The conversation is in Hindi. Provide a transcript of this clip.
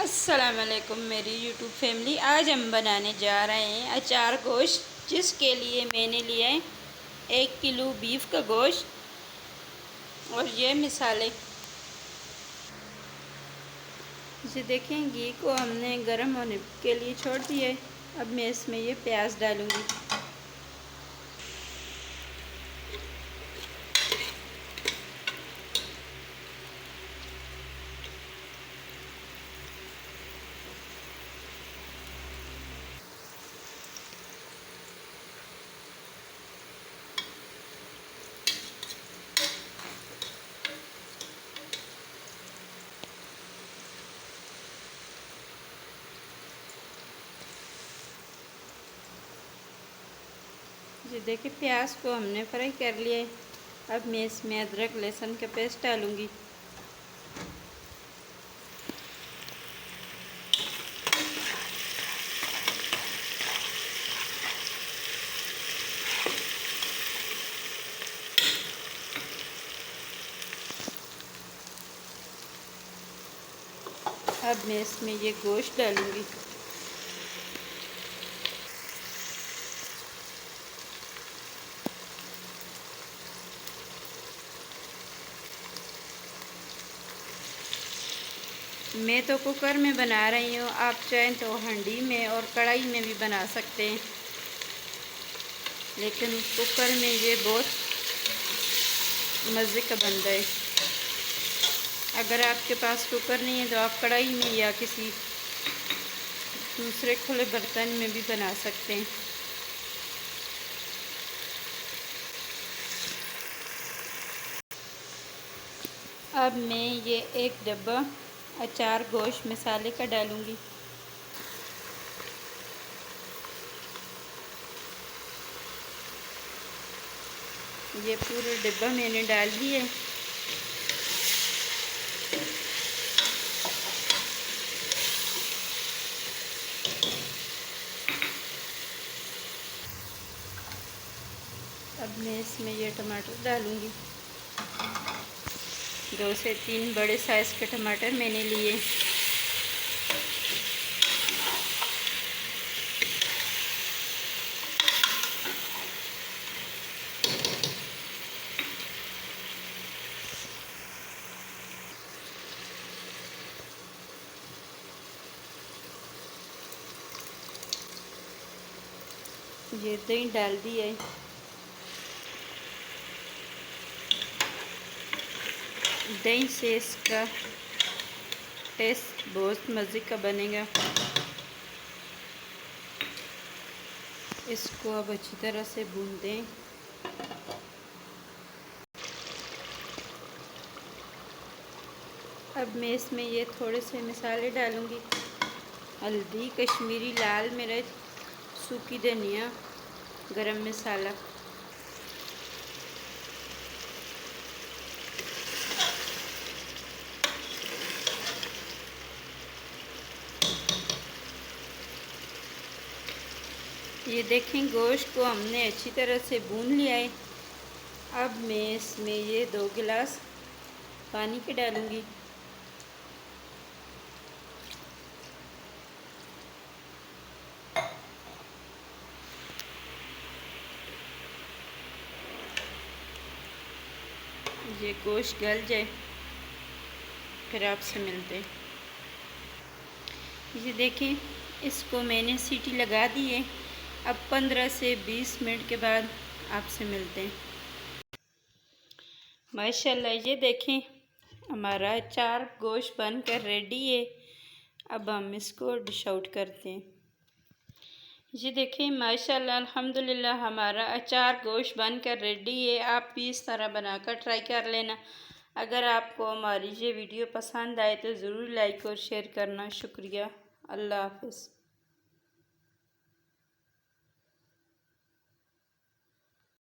अस्सलाम वालेकुम मेरी यूट्यूब फैमिली। आज हम बनाने जा रहे हैं अचार गोश्त, जिसके लिए मैंने लिया है 1 किलो बीफ का गोश्त और ये मिसाले। इसे देखें, घी को हमने गर्म होने के लिए छोड़ दिया है। अब मैं इसमें ये प्याज डालूँगी। जी देखिए, प्याज को हमने फ्राई कर लिया है। अब मैं इसमें अदरक लहसुन का पेस्ट डालूँगी। अब मैं इसमें ये गोश्त डालूँगी। मैं तो कुकर में बना रही हूँ, आप चाहें तो हांडी में और कढ़ाई में भी बना सकते हैं, लेकिन कुकर में ये बहुत मज़े का बनता है। अगर आपके पास कुकर नहीं है तो आप कढ़ाई में या किसी दूसरे खुले बर्तन में भी बना सकते हैं। अब मैं ये 1 डब्बा अचार गोश्त मसाले का डालूँगी। ये पूरा डिब्बा मैंने डाल दिया है। अब मैं इसमें ये टमाटर डालूँगी। 2 से 3 बड़े साइज़ के टमाटर मैंने लिए। ये दही डाल दिया है। दही से इसका टेस्ट बहुत मज़े का बनेगा। इसको अब अच्छी तरह से भून दें। अब मैं इसमें ये थोड़े से मसाले डालूँगी। हल्दी, कश्मीरी लाल मिर्च, सूखी धनिया, गरम मसाला। ये देखें, गोश्त को हमने अच्छी तरह से भून लिया है। अब मैं इसमें ये 2 गिलास पानी के डालूँगी। ये गोश्त गल जाए फिर आपसे मिलते हैं। ये देखें, इसको मैंने सीटी लगा दी है। अब 15 से 20 मिनट के बाद आपसे मिलते हैं। माशाल्लाह, ये देखें, हमारा अचार गोश्त बनकर रेडी है। अब हम इसको डिश आउट करते हैं। ये देखें, माशाल्लाह अल्हम्दुलिल्लाह, हमारा अचार गोश्त बनकर रेडी है। आप भी इस तरह बनाकर ट्राई कर लेना। अगर आपको हमारी ये वीडियो पसंद आए तो ज़रूर लाइक और शेयर करना। शुक्रिया। अल्लाह हाफ़िज़।